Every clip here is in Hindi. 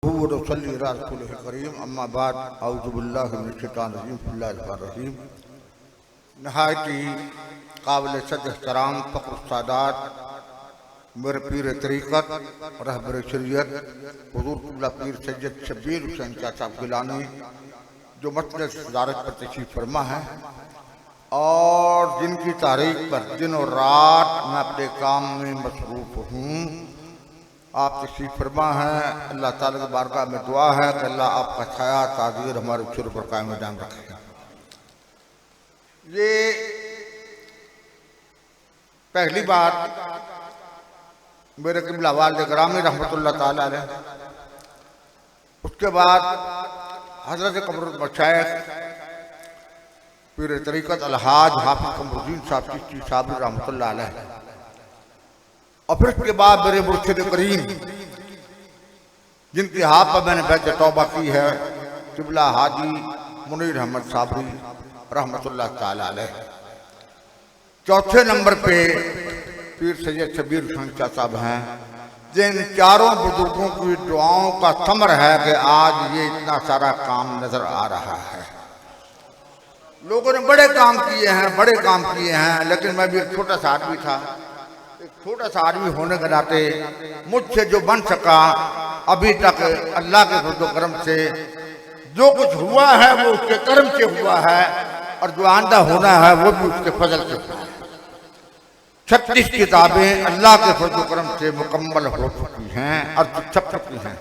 करीम अम्मा बाद औज़ुबिल्लाहि मिनश शैतानिर रजीम बिस्मिल्लाहिर्रहमानिर्रहीम। नहायती काबिल सद एहतराम फ़ख्र सादात मेरे पीर तरीक़त रहबर शरीयत हुज़ूर क़िबला पीर सैयद शब्बीर हुसैन साहब गिलानी जो मजलिस सदारत पर तशरीफ़ फरमा है और जिनकी तारीख पर दिन और रात मैं अपने काम में मसरूफ़ हूँ, आप तशरीफ़ फरमा हैं। अल्लाह ताला की बारगाह में दुआ है कि अल्लाह आपका छाया ताज़ीर हमारे शुरू पर कायम दाम रखेगा। ये पहली बात मेरे क़िबला वालिद गिरामी रहमतुल्लाह ताला अलैह, उसके बाद हज़रत क़मरुल मशाइख़ पीर तरीक़त अलहाज हाफ़िज़ क़मरुद्दीन साहब चिश्ती साहब रहमतुल्लाह अलैह, और फिर उसके बाद मेरे मुर्शिद करीम जिनके हाथ पर मैंने बैत तौबा की है क़िबला हाजी मुनीर अहमद साबरी रहमतुल्लाह ताला अलैह। चौथे नंबर पे पीर सैयद शब्बीर हुसैन साहब हैं, जिन चारों बुजुर्गों की दुआओं का समर है कि आज ये इतना सारा काम नजर आ रहा है। लोगों ने बड़े काम किए हैं, लेकिन मैं भी एक छोटा सा आदमी था। एक छोटा सा आदमी होने के नाते मुझसे जो बन सका अभी तक अल्लाह के फज़्ल व करम से जो कुछ हुआ है वो उसके कर्म से हुआ है, और जो आंदा होना है वो भी उसके फजल से हुआ है। 36 किताबें अल्लाह के फज़्ल व करम से मुकम्मल हो चुकी हैं और छप चुकी हैं।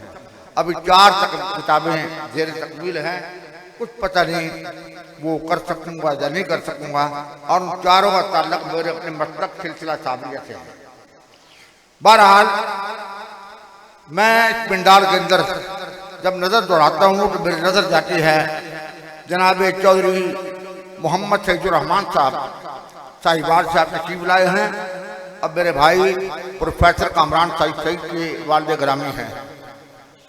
अभी 4 किताबें ज़ेर तकमील हैं, कुछ पता नहीं वो कर सकूंगा या नहीं कर सकूंगा, और उन चारों का ताल्लुक मेरे अपने मसलक सिलसिला साबरिया से है। बहरहाल मैं इस पिंडाल के अंदर जब नज़र दौड़ाता हूँ तो मेरी नज़र जाती है जनाब चौधरी मोहम्मद सईदुर्रहमान साहिबार साहब तशरीफ़ लाए हैं। अब मेरे भाई प्रोफेसर कामरान सईद के वालिद गिरामी हैं।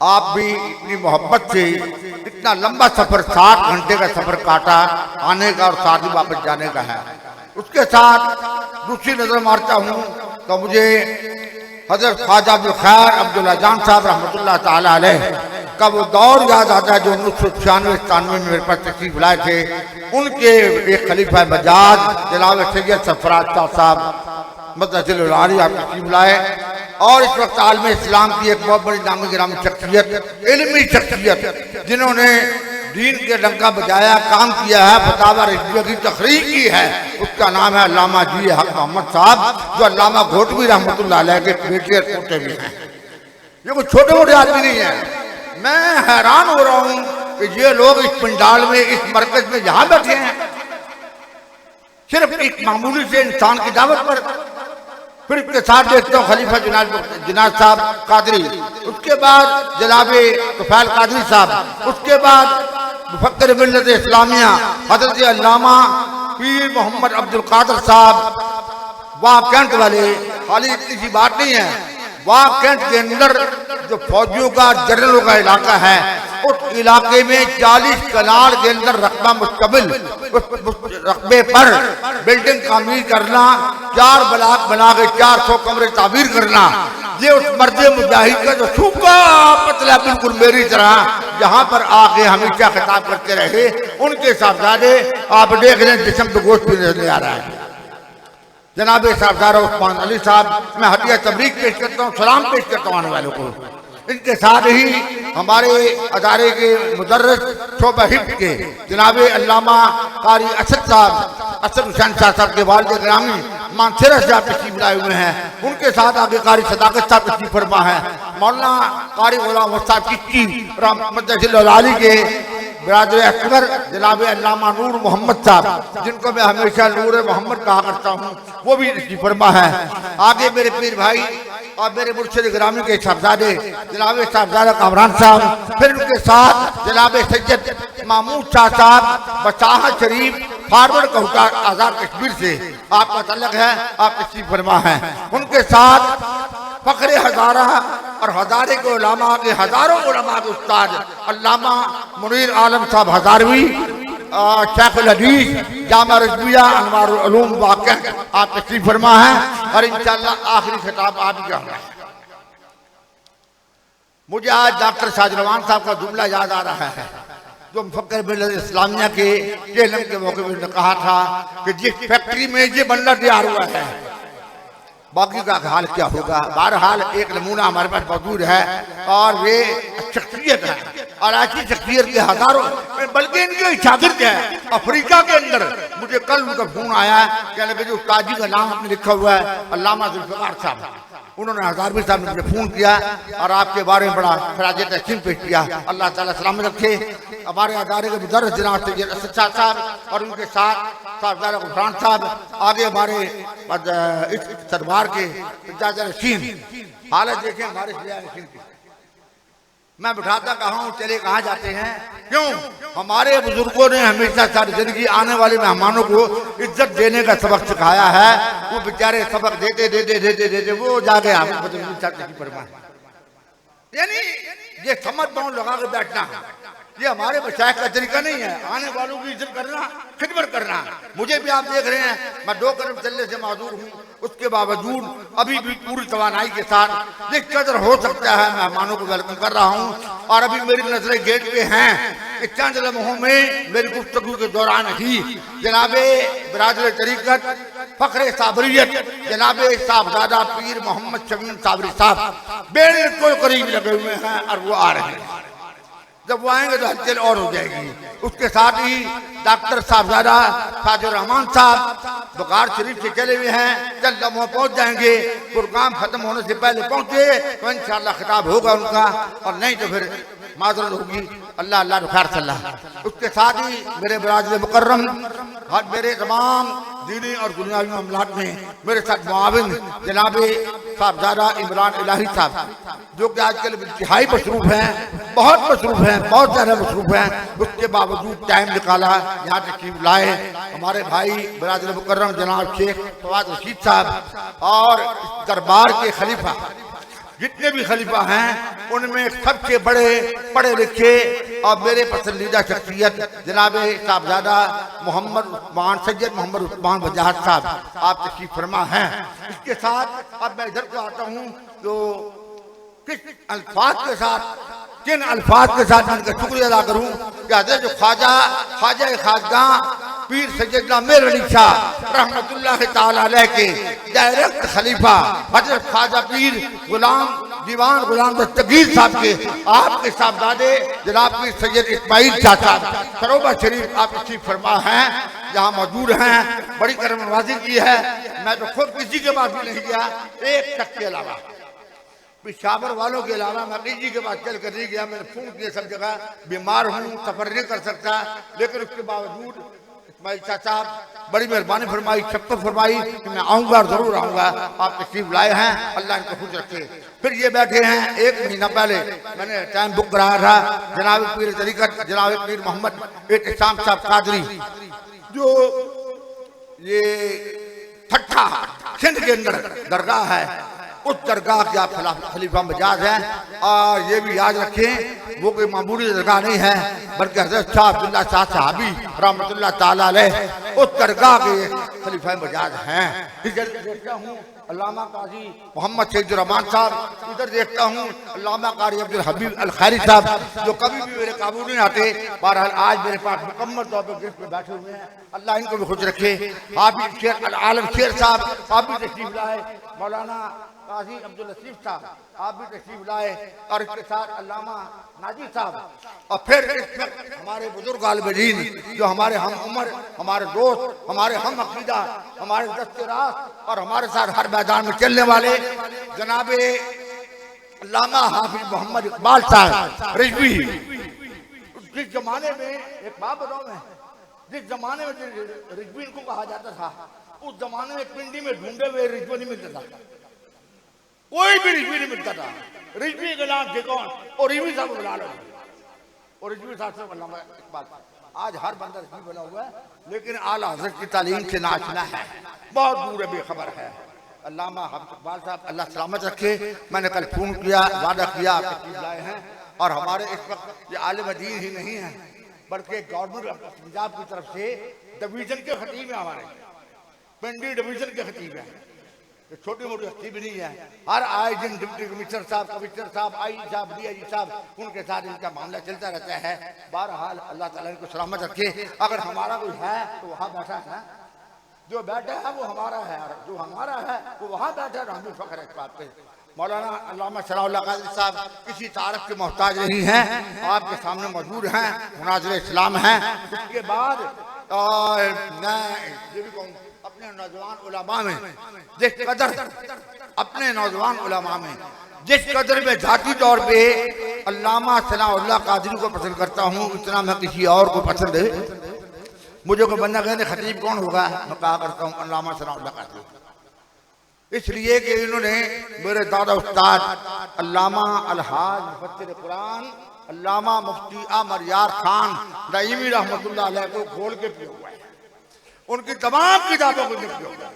आप भी इतनी मोहब्बत से इतना लंबा सफ़र 60 घंटे का सफ़र काटा आने का और साथ ही वापस जाने का है। उसके साथ दूसरी नज़र मारता हूँ तो मुझे हज़रत ख्वाजा अब्दुल खैर अब्दुल्ला जान साहब रहमतुल्लाह ताला अलैह का वो दौर याद आता है जो 1996-97 में मेरे पास तशरीफ़ लाए थे। उनके एक खलीफा मजाज जनाब सैयद सरफराज साहब मददुल आली आप तशरीफ़ लाए, और इस वक्त आलम इस्लाम की एक बहुत बड़ी नामी गिरामी शख्सियत, इल्मी शख्सियत जिन्होंने दीन के डंका बजाया, काम किया है, फतावा रिज़विया की तक़रीर की है, उसका नाम है अल्लामा जी हक मोहम्मद साहब, जो अल्लामा घोटवी रहमतुल्लाह अलैह के बेटे और पोते भी हैं। ये कोई छोटे मोटे आदमी नहीं है। मैं हैरान हो रहा हूँ कि ये लोग इस पंडाल में, इस मरकज में यहाँ बैठे हैं सिर्फ एक मामूली से इंसान की दावत पर। फिर इसके साथ देखता हूँ खलीफा जुनाद साहब कादरी, उसके बाद जनाबे तुफैल कादरी साहब, उसके बाद मुफक्किर मिल्लत इस्लामिया हज़रत अल्लामा पीर मोहम्मद अब्दुल कादिर साहब। वहाँ कैंट वाले, खाली इतनी सी बात नहीं है, वहाँ कैंट के अंदर जो फौजियों का जनरलों का इलाका है, उस इलाके में 40 कनाल के अंदर रकबा मुस्तबिल रकबे पर बिल्डिंग तामीर करना, 4 ब्लॉक बना के 400 कमरे तामीर करना, ये उस मर्द मुजाहिद का जो सूखा पतला बिल्कुल मेरी तरह यहाँ पर आके हमेशा खिताब करते रहे। उनके साहबजादे आप देख रहे हैं जिस्म पे गोश्त भी नजर आ रहा है। जनाब साहबजादा उस्मान अली साहब, मैं हदिया तबरीक पेश करता हूँ, सलाम पेश करता हूँ आने वालों को। इनके साथ ही हमारे अदारे के मुदर्रिस शोबा हिफ्ज़ के जनाबे अल्लामा कारी असद साहब, असद हुसैन साहब के वालिद गिरामी मानसरा साहब तशरीफ़ लाए हुए हैं। उनके साथ आगे कारी सदाकत साहब तशरीफ़ फरमा है। मौलाना कारी गुलाम साहब चिश्ती मददुल आली के बिरादर अकबर जनाब अल्लामा नूर मोहम्मद साहब, जिनको मैं हमेशा नूर मोहम्मद कहा करता हूँ, वो भी तशरीफ़ फरमा है। आगे मेरे पीर भाई और मेरे मुर्शिद गिरामी के साहबजादे जनाब साहबजादा कामरान साहब, फिर उनके साथ जनाब सैयद महमूद शाह साहब बसाहा शरीफ फारवर्ड कहता आज़ाद कश्मीर से आपका तल्लक है, आप तशरीफ़ फरमा है। उनके साथ फ़ख्रे हज़ारा और हज़ारे के उलमा के हज़ारों उलमा के उस्ताद अल्लामा मुनीर आलम साहब हज़ारवी, शेखुल हदीस जामा रिज़विया अनवारुल उलूम वाक़िअ आप तशरीफ़ फरमा है। और इंशाअल्लाह आखिरी खिताब आप ही का है। मुझे आज डॉक्टर शाहजरवान साहब का जुमला याद आ रहा है जो मुफक्किर मिल्लत इस्लामिया के जन्म के मौके पर कहा था कि जिस फैक्ट्री में ये बंदर तैयार हुआ है बाकी का हाल क्या होगा। बहरहाल एक नमूना हमारे पास मौजूद है और वे शख्सियत है और ऐसी शख्सियत के हजारों बल्कि इनके शागिर्द है अफ्रीका के अंदर। मुझे कल उनका फोन आया कहने लगे जो उस्ताद जी का नाम आपने लिखा हुआ है अल्लामा जुल्फ़िकार साहब, उन्होंने हज़ारवी साहब ने मुझे फोन किया और आपके बारे में बड़ा खराज तहसीन पेश किया। अल्लाह ताला सलामत रखे। हमारे अदारे के मुदर्रिस जनाब सैयद असद शाह साहब और उनके साथ साहबजादा गुफरान साहब, आगे हमारे इस सरदार के हालत देखें हमारे की। मैं बिठाता कहा हूँ चले कहाँ जाते हैं, क्यों हमारे बुजुर्गों ने हमेशा सारी जिंदगी आने वाले मेहमानों को इज्जत देने का सबक सिखाया है। वो बेचारे सबक देते देते देते देते वो जा गया यानी ये समझ पाऊँ लगा के बैठना ये हमारे मशाइख का तरीका नहीं है। आने वालों की इज्जत करना, खिदमत करना। मुझे भी आप देख रहे हैं मैं 2 कदम चलने से माजूर हूँ, उसके बावजूद अभी भी पूरी तवानाई के साथ जिस कदर हो सकता है मेहमानों को वेलकम कर रहा हूँ। और अभी मेरी नजरें गेट पे हैं। इस चंद लम्हों में मेरी गुफ्तगू के दौरान ही जनाबे बिरादर तरीकत फखरे साबरियत जनाबे साहबजादा पीर मोहम्मद शमीम साबरी साहब बिल्कुल करीब लगे हुए हैं और वो आ रहे हैं। जब वो आएंगे तो हलचल और हो जाएगी। उसके साथ ही डॉक्टर साहबजादा साजिद रहमान साहब बुखार शरीफ से चले हुए हैं, चंद लम्हों पहुंच जाएंगे। प्रोग्राम खत्म होने से पहले पहुंचे तो इंशाअल्लाह खिताब होगा उनका, और नहीं तो फिर माजरत होगी। अल्लाह अल्लाह खैर सल्लल्लाह। उसके साथ ही मेरे बरादर मुकर्रम और मेरे तमाम दीनी और दुनियावी मामलात में मेरे साथ मुआविन जनाबे साहबजादा इमरान इलाही साहब जो कि आजकल इंतहाई मसरूफ हैं, बहुत मसरूफ हैं, बहुत ज़्यादा मसरूफ हैं। उसके बावजूद टाइम निकाला यहाँ तशरीफ लाए। हमारे भाई बरादर मुकर्रम जनाब शेख फवाद रशीद साहब और दरबार के खलीफा जितने भी खलीफा हैं उनमें सबसे बड़े पढ़े लिखे और मेरे पसंदीदा शख्सियत जनाबे साहबजादा मोहम्मद उस्मान सैयद मोहम्मद उस्मान वजाहत साहब आप तशरीफ फरमा हैं। इसके साथ अब मैं इधर को आता हूँ जो किस अल्फाज के साथ किन अल्फाज के साथ मैं इनका शुक्रिया अदा करूँ कि हज़रत जो ख्वाजा खाजगां पीर सैयदना मेर अली शाह रहमतुल्लाह ताला अलैह के डायरेक्ट खलीफा हजरत ख्वाजा पीर गुलाम दीवान गुलाम दस्तगीर साहब के आपके साहबजादे जनाब पीर सैयद इस्माइल शाह साहब सरोबा शरीफ आप तशरीफ फरमा हैं, यहाँ मौजूद हैं। बड़ी करम नवाजी की है। मैं तो खुद किसी के पास भी नहीं गया, एक तक के अलावा पिशावर वालों के अलावा मैं किसी के पास चल कर नहीं गया। मैंने फोन किया सब जगह, बीमार हूँ, सफर नहीं कर सकता, लेकिन उसके बावजूद इस्माइल शाह साहब बड़ी मेहरबानी फरमाई, शक्कर फरमाई कि मैं आऊँगा और ज़रूर आऊँगा। आप तशरीफ लाए हैं, अल्लाह इनको खुश रखे। फिर ये बैठे हैं, 1 महीना पहले मैंने टाइम बुक कराया था जनाब पीर तरीकत जनाब पीर मोहम्मद एहतशाम साहब कादरी जो ये ठट्ठा सिंध के अंदर दरगाह है, उस दरगाह के आप खलीफा मजाज हैं। और ये भी याद रखें वो कोई मामूली दरगाह नहीं है बल्कि हज़रत शाह अब्दुल्ला शाह साहबी रहमतुल्लाह ताला अलैह उस दरगाह के खलीफा मजाज हैं। इधर देखता हूँ अल्लामा काजी मोहम्मद सैयद रहमान साहब, इधर देखता हूँ अल्लामा कारी अब्दुल हबीब अल खैरी साहब जो कभी भी मेरे काबू नहीं आते। बहरहाल आज मेरे पास मुकम्मल तौर पर गेस्ट पे बैठे हुए हैं, अल्लाह इनको भी खुश रखे। हाफिज शेर अल आलम शेर साहब आप भी तशरीफ लाए, मौलाना काजी अब्दुल लतीफ साहब आप भी तशरीफ लाए, और इसके साथ अल्लामा नाजी साहब, और फिर हमारे बुजुर्ग आलिम जो हमारे हम उम्र, हमारे दोस्त, हमारे हम अकीदा, हमारे दस्ते रास और हमारे साथ हर मैदान में चलने वाले जनाबे अल्लामा हाफिज मोहम्मद इकबाल साहब रिजवी। जिस जमाने में एक बात बताऊं मैं, जिस जमाने में रिजवी को कहा जाता था उस जमाने में पिंडी में ढूंढे हुए रिजवी नहीं मिलता था, कोई भी रिजवी नहीं मिलता था। रिजवी का नाम थे कौन, और रिजवी साहब बुला लो, और रिजवी साहब से अल्लामा इकबाल। आज हर बंदा रिजवी बना हुआ है, लेकिन आला हज़रत की तालीम से नाचना है बहुत दूर है, बेखबर है। अल्लामा हाफिज इकबाल साहब अल्लाह सलामत रखे। मैंने कल फोन किया, वादा किया, आप तशरीफ लाए हैं। और हमारे इस वक्त ये आलिम दीन ही नहीं है बल्कि गवर्नमेंट पंजाब की तरफ से डिवीजन के खतीब हैं, हमारे पिंडी डिवीजन के खतीब हैं। ये छोटी मोटी हस्ती भी नहीं है। हर आए दिन डिप्टी कमिश्नर साहब, कमिश्नर साहब, आई साहब, डीआईजी साहब, उनके साथ इनका मामला चलता रहता है। बहरहाल अल्लाह ताला इनको सलामत रखे। अगर हमारा कोई है तो वहाँ बैठा है, जो बैठा है वो हमारा है, और जो हमारा है वो वहाँ बैठा है। हमें फख्र है इस बात पे। मौलाना अल्लामा सलाउल्लाह कादरी साहब किसी तारफ के मोहताज नहीं हैं, आपके सामने मौजूद हैं, मुनाज़िर इस्लाम हैं। उसके बाद मैं ये भी कहूँ अपने नौजवान उलमा में जिस कदर, अपने नौजवान उलमा में जिस कदर में जाती तौर पे अल्लामा सलाउल्लाह कादरी को पसंद करता हूँ, इतना मैं किसी और को पसंद है। मुझे कोई बंदा कहते खतीब कौन होगा, मैं कहा करता हूँ अल्लामा सलाउल्लाह कादरी, इसलिए कि इन्होंने मेरे दादा उस्ताद अल्लामा अलहाज मुफस्सिर कुरान अल्लामा मुफ्ती आमर यार खान नईमी रहमतुल्लाह अलैह को खोल के पिया हुआ है। उनकी तमाम किताबों को लिख दिया।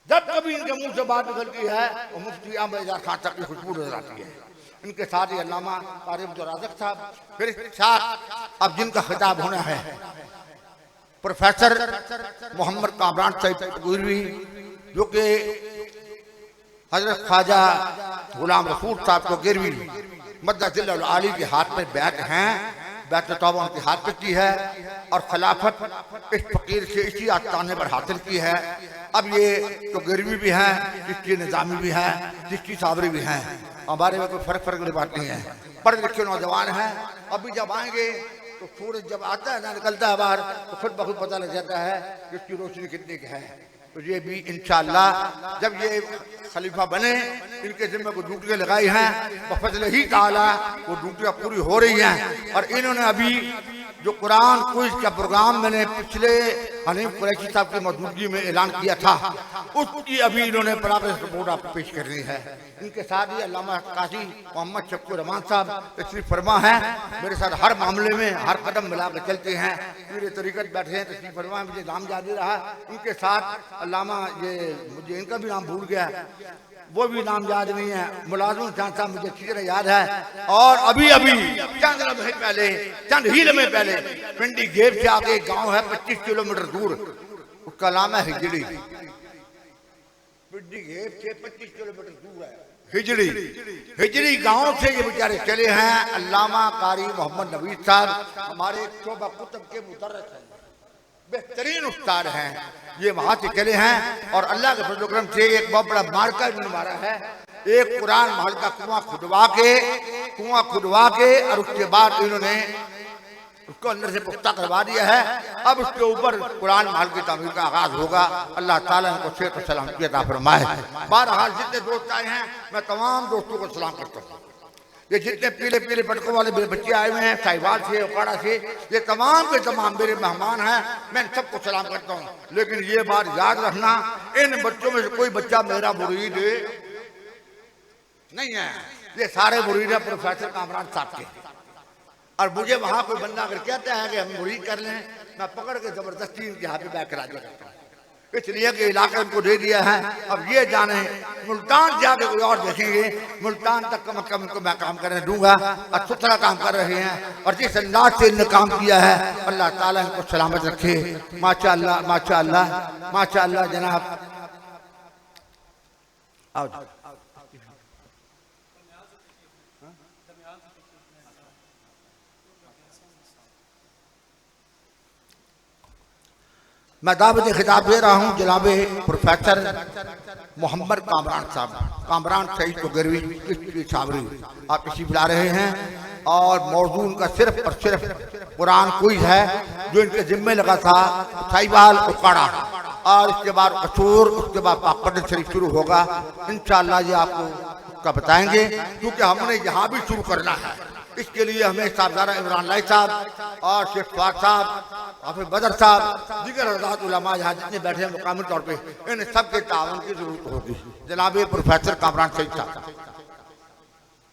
जब कभी इनके मुंह से बात निकलती है वो मुफ्ती आमर यार खान तक की खुशबू नजर आती है। इनके साथ ही अल्लामा कारी अब्दुल राज़िक साहब, फिर साथ अब जिनका खिताब होना है प्रोफेसर मोहम्मद कामरान साहिब गुरवी, जो कि हजरत ख्वाजा गुलाम रसूल साहब को गिरवी मद्दजिल आली के हाथ में बैत हैं, बैत तौबा उनके हाथ पे की है और खिलाफत इस फकीर से इसी आस्ताने पर हासिल की है। अब ये तो गिरवी भी हैं, चिश्ती निज़ामी भी हैं, चिश्ती साबरी भी हैं, हमारे में कोई फर्क वाली बात नहीं है। पढ़े लिखे नौजवान हैं। अभी जब आएंगे तो सूरज जब आता है ना, निकलता है बाहर, तो खुद ब खुद पता लग जाता है कि इसकी रोशनी कितनी की है। तो ये भी इंशाअल्लाह जब ये खलीफा बने, इनके जिम्मे को ड्यूटियाँ लगाई हैं, बफज़ल ही ताला वो ड्यूटियाँ पूरी हो रही हैं। और इन्होंने अभी जो कुरान क्विज का प्रोग्राम मैंने पिछले हनीफ कुरैशी साहब की मौजूदगी में ऐलान किया था, उसकी अभी इन्होंने प्रोग्रेस रिपोर्ट आपको पेश करनी है। इनके साथ ही अल्लामा काजी मोहम्मद शक्कुर रहमान साहब तशरीफ फरमा है, मेरे साथ हर मामले में हर कदम मिला कर चलते हैं। पूरे तरीक़त बैठे हैं, तशरीफ फरमा है, मुझे नाम याद नहीं रहा। इनके साथ अल्लामा ये मुझे इनका भी नाम भूल गया, वो भी नाम याद नहीं है, मुलाजिम खान साहब मुझे अच्छी तरह याद है। और अभी अभी चंद लम्हे पहले, चंद ही लम्हे पहले पिंडी गेप से आगे गांव है 25 किलोमीटर दूर, उसका नाम है हिजड़ी। पिंडी गेप से 25 किलोमीटर दूर है हिजड़ी। हिजड़ी गांव से ये बेचारे चले हैं। अल्लामा कारी मोहम्मद नबी साहब हमारे शोबा कुतुब के मुदर्रिस हैं, बेहतरीन उस्ताद हैं। ये वहां से चले हैं और अल्लाह के फजल करम से एक बहुत बड़ा मार्का इन्होंने मारा है। एक कुरान महल का कुआं खुदवा के और उसके बाद इन्होंने उसको अंदर से पुख्ता करवा दिया है। अब उसके ऊपर कुरान महल की तामीर का आगाज होगा। अल्लाह ताला इनको सेहत और सलामती अता फरमाए। बहरहाल जितने दोस्त आए हैं मैं तमाम दोस्तों को सलाम करता हूँ। ये जितने पीले पीले पटकों वाले मेरे बच्चे आए हुए हैं साहिवाल से, उकाड़ा से, ये तमाम के तमाम मेरे मेहमान हैं, मैं सबको सलाम करता हूँ। लेकिन ये बात याद रखना, इन बच्चों में से कोई बच्चा मेरा मुरीद नहीं है। ये सारे मुरीद हैं प्रोफेसर कामरान साहब के। और मुझे वहाँ कोई बंदा अगर कहता है कि हम मुरीद कर लें, मैं पकड़ के जबरदस्ती इनके हाथ में बैठ कर आ जाता हूँ, इसलिए कि इलाका उनको दे दिया है। अब ये जाने मुल्तान जाके कोई और देखेंगे, मुल्तान तक कम से कम इनको मैं काम करने दूंगा। अच्छी तरह काम कर रहे हैं और जिस अंदाज से इन्होंने काम किया है अल्लाह ताला इनको सलामत रखे। माशाअल्लाह माशाअल्लाह माशाअल्लाह। जनाब आओ मैं दावत खिताब दे रहा हूँ जनाब प्रोफेसर मोहम्मद कामरान साहब, कामरान सईद को गिरवी साबरी आप इसी बुला रहे हैं। और मौजू उनका सिर्फ और सिर्फ कुरान क्विज है जो इनके जिम्मे लगा था, साहिवाल उकाड़ा, और इसके बाद कसूर, उसके बाद पापड़ शरीफ शुरू होगा। इंशाअल्लाह ये आपको का बताएंगे, क्योंकि हमने यहाँ भी शुरू करना है। इसके लिए हमें साहबजादा इमरान लाई साहब और शेख फाक साहब, हाफिज बदर साहब, दीगर हज़रात उलमा यहाँ जितने बैठे हैं मुकामी तौर पे, इन सब के तावन की जरूरत होगी। जनाब प्रोफेसर कामरान सईद साहब।